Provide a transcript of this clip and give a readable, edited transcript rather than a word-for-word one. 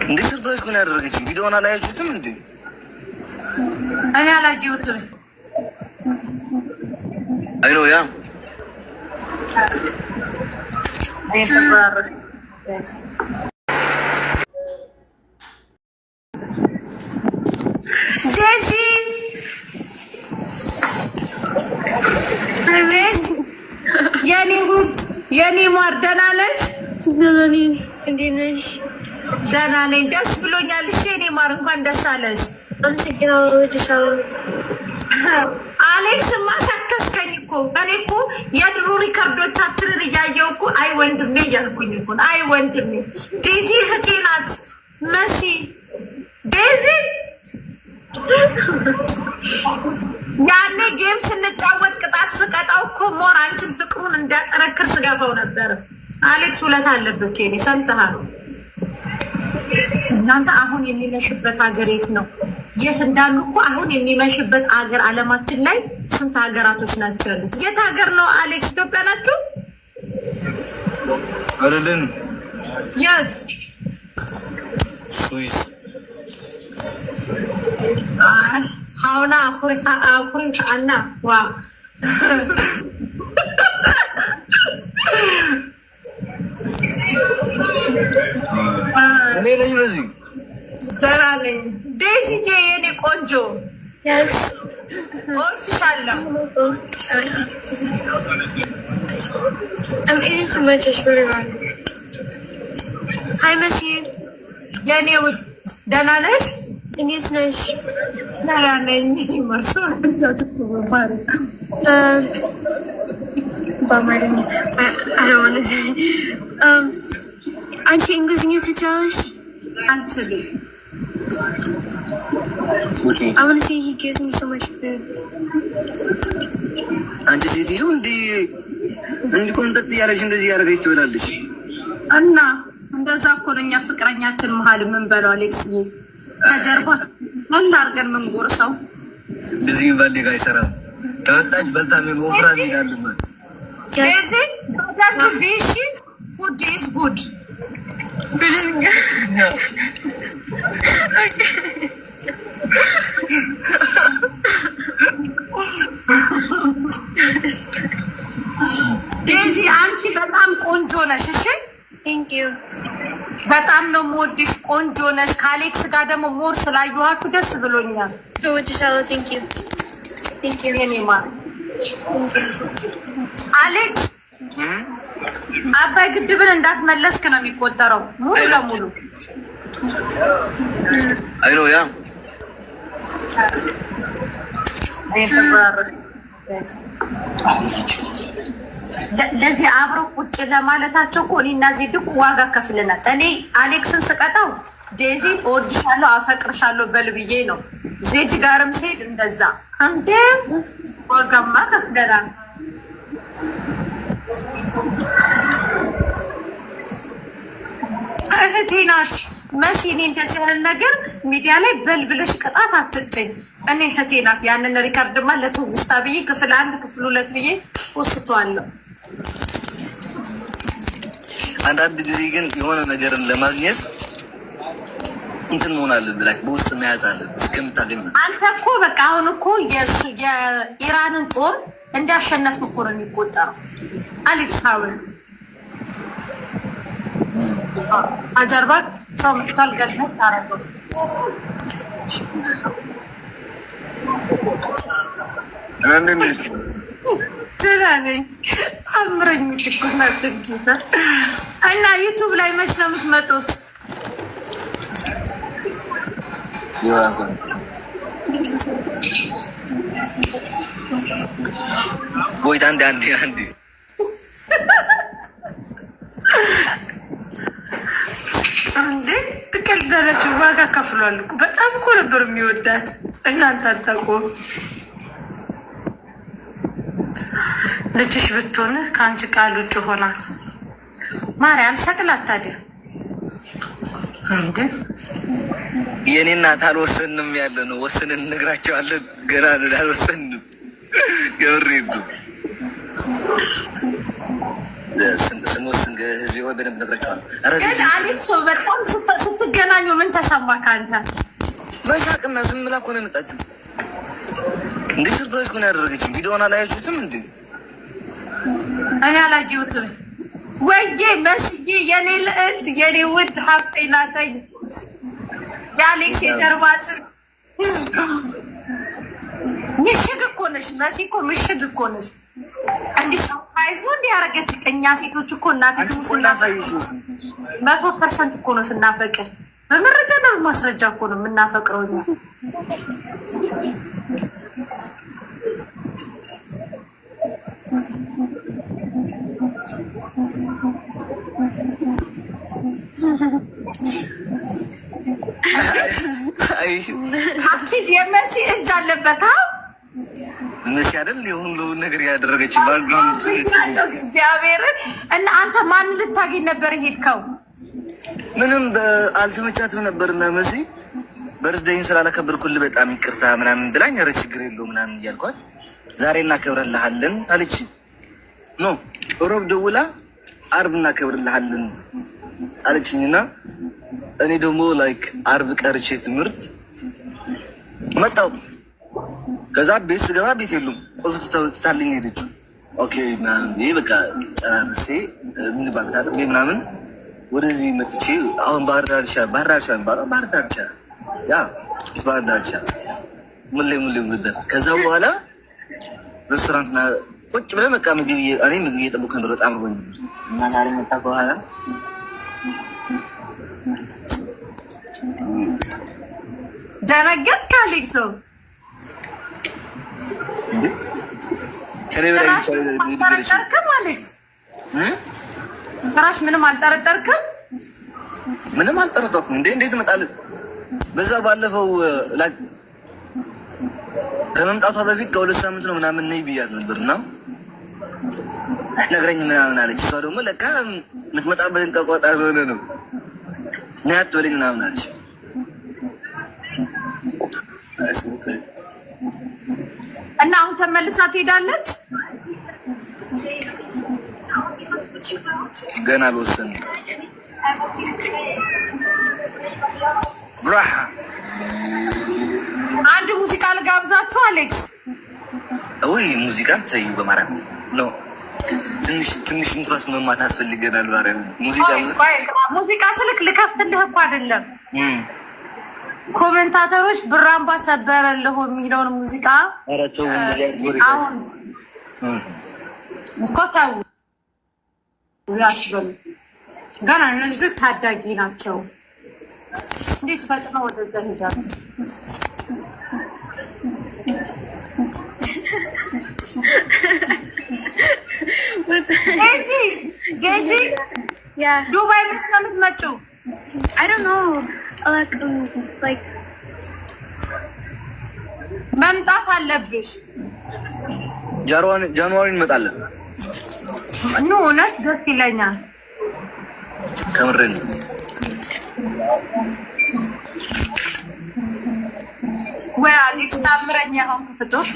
እንዴ ሰርፕራይዝ ኮን ያደረገችኝ ቪዲዮውን አላያችሁትም እንዴ? እኔ አላየሁትም። አይ ነው ያ ዴዚ የኔ ውድ የኔ ማር ደህና ነሽ? እንዴት ነሽ? ደህና ነኝ። ደስ ብሎኛል። እሺ የኔ ማር እንኳን ደስ አለሽ። አመሰግናለሁ። እወድሻለሁ። አሌክስማ ሰከስከኝ እኮ። እኔ እኮ የድሮ ሪከርዶቻችንን እያየው እኮ አይ ወንድሜ እያልኩኝ እኮ አይ ወንድሜ። ዴዚ እህቴ ናት። መሲ ዴዚ ያኔ ጌም ስንጫወት ቅጣት ስቀጣው እኮ ሞር አንቺን ፍቅሩን እንዲያጠነክር ስገፋው ነበር። አሌክስ ውለት አለብህ ኬኔ ሰምተሃል። እናንተ አሁን የሚመሽበት ሀገር የት ነው? የት እንዳሉ እኮ አሁን የሚመሽበት ሀገር አለማችን ላይ ስንት ሀገራቶች ናቸው ያሉት? የት ሀገር ነው አሌክስ? ኢትዮጵያ ናችሁ አይደለም? የት? ስዊስ ሀውና አኩሪ አና ዋ እኔ ነኝ በዚህ ደህና ነኝ። ዴዚዬ የኔ ቆንጆ Yes. እወድሻለሁ። I'm eating too much. I swear to God. Hi, Missy. የኔ ውድ ደህና ነሽ? እንዴት ነሽ? ደህና ነኝ። መርሶ እንዳትቆማሪ በአማርኛ I don't want to say. አንቺ እንግሊዝኛ ትችያለሽ? አልችልም። I want to say he gives me so much food. አንቺ ሴትዮ እንዲህ ቆንጠጥ ያለሽ እንደዚህ ያደረገች ትበላለች እና እንደዛ እኮ ነው እኛ ፍቅረኛችን መሀል ምን በለው አሌክስ ከጀርባ ምን አድርገን ምን ጎርሰው እንደዚህ የሚባል ሌጋ አይሰራም። ከወጣች በልታ ምን ወፍራም ይላል ማለት ዴዚ በጣም ቢሺ ፉድ ኢዝ ጉድ ብልኝ ዴዚ አንቺ በጣም ቆንጆ ነሽ። እሺ Thank you. በጣም ነው የምወድሽ። ቆንጆ ነሽ። ከአሌክስ ጋር ደግሞ ሞር ስላየኋችሁ ደስ ብሎኛል። እወድሻለሁ። Thank you. Thank you. የኔ ማር አሌክስ አባይ ግድብን እንዳስመለስክ ነው የሚቆጠረው ሙሉ ለሙሉ። አይ ነው ያ ለዚህ አብሮ ቁጭ ለማለታቸው እኮ እኔ እና ዜድ እኮ ዋጋ ከፍለናል። እኔ አሌክስን ስቀጣው ዴዚን እወድሻለሁ አፈቅርሻለሁ በል ብዬ ነው። ዜድ ጋርም ስሄድ እንደዛ እንዴ ዋጋማ ከፍለናል። እህቴ ናት መሲ። እኔ እንደዚህ አይነት ነገር ሚዲያ ላይ በል ብለሽ ቅጣት አትጭኝ። እኔ እህቴ ናት። ያንን ሪከርድማ ለትውስታ ብዬ ክፍል 1 ክፍል 2 ብዬ ወስቷለሁ። አንዳንድ ጊዜ ግን የሆነ ነገርን ለማግኘት እንትን መሆን አለብህ፣ ላይክ በውስጥ መያዝ አለብህ እስከምታገኝ። አንተ እኮ በቃ አሁን እኮ የኢራንን ጦር እንዳሸነፍክ እኮ ነው የሚቆጠረው። አሌክስ ሀውን አጀርባት ሰው መጥቷል። ገነት ታረገው ትላለኝ ታምረኝ ትኩና ትንኪታ እና ዩቲዩብ ላይ መች ነው የምትመጡት? ይራሳ ወይ አንዴ እንዴ ትቀልዳለች። ዋጋ ከፍሏል እኮ በጣም እኮ ነበር የሚወዳት። እናንተ አታውቁም። ልጅሽ ብትሆን ከአንቺ ቃል ውጭ ሆናት ማርያም ሰቅላት። ታዲያ እንዴ የኔ እናት አልወሰንም ያለ ነው። ወስነን እንነግራቸዋለን። ገና አልወሰንም። ገብሬ ስንወስን ህዝብ ወይ በደንብ ነግራቸዋለሁ። ግን አሌክስ በጣም ስትገናኙ ምን ተሰማህ አንተ? መሳቅና ዝም ብላ እኮ ነው የመጣችው። እንዴ ሰርፕራይዝ እኮ ነው ያደረገችኝ። ቪዲዮውን አላያችሁትም እንዴ? እኔ አላየሁትም። ወይዬ መስዬ የኔ ልዕልት የኔ ውድ ሀብቴ ናተኝ የአሌክስ የጀርባ አጥንት ምሽግ እኮ ነሽ መሲ እኮ ምሽግ እኮ ነሽ። እንዲህ ሰርፕራይዝ ነው እንዲህ ያደረገች። እኛ ሴቶች እኮ እናቴ ስናፈቅር 100% እኮ ነው ስናፈቅር፣ በመረጃ እና በማስረጃ እኮ ነው የምናፈቅረው እኛ። አኪድ የመሲ እጅ አለበት። መሲ አይደል የሁሉ ነገር ያደረገች ባክግራውንድ እግዚአብሔርን። እና አንተ ማን ልታገኝ ነበር ሄድከው? ምንም አልተመቻትም ነበርና መሲ በርዝዴይን ስላላከበርኩልህ በጣም ይቅርታ ምናምን ብላኝ፣ ኧረ ችግር የለውም ምናምን እያልኳት ዛሬ እናከብርልሃለን አለች። ኖ ሮብ ደውላ አርብ እናከብርልሃለን አለችኝና እኔ ደግሞ ላይክ አርብ ቀርቼ ትምህርት መጣሁ። ከዛ ቤት ስገባ ቤት የሉም፣ ቁልፍ ትታልኝ ሄደች። ኦኬ ምናምን ይሄ በቃ ጨራርሴ ምን ባል ታጥቤ ምናምን ወደዚህ መጥቼ አሁን ባህር ዳርቻ ያ ባህር ዳርቻ ሙሌ ወደ ከዛ በኋላ ሬስቶራንትና ቁጭ ብለን በቃ ምግብ እየጠበኩ ነበር። በጣም ርቦኝ እና ዛሬ መጣ ከኋላ ደነገጥክ አሌክስ? አልጠረጠርክም አሌክስ? ራሽ ምንም አልጠረጠርክም? ምንም አልጠረጠርኩም። እንዴት እመጣለሁ? በዛ ባለፈው ከመምጣቷ በፊት ከ2 ሳምንት ነው ምናምን ነይ ብያት ነበርና አትነግረኝ ምናምን አለች። እሷ ደግሞ ለካ የምትመጣበትን ቀቋጣር ሆነ ነው ነይ አትበለኝ ምናምን አለች። እና አሁን ተመልሳ ትሄዳለች? ገና አልወሰንም። ብራህ አንድ ሙዚቃ ልጋብዛችሁ አሌክስ። ወይ ሙዚቃ ተዩ በማርያም ነው። ትንሽ ንፋስ መማት አስፈልገናል። ማርያም ሙዚቃ ስልክ ልከፍትልህ እኮ አይደለም። ኮሜንታተሮች ብራምባ ሰበረልህ የሚለውን ሙዚቃ አሁን እኮ ተው ያስበሉ። ገና እነዚህ ልጆች ታዳጊ ናቸው። እንዴት ፈጥነው ወደዛ ሄዳሉ? ጌዚ ዱባይ ምን ነው የምትመጪው? I don't know. Like መምጣት አለብሽ። ጃንዋሪ እንመጣለን። እውነት ደስ ይለኛል። ከምሬን ወይ አሌክስ ታምረኛ አሁን ፍጡር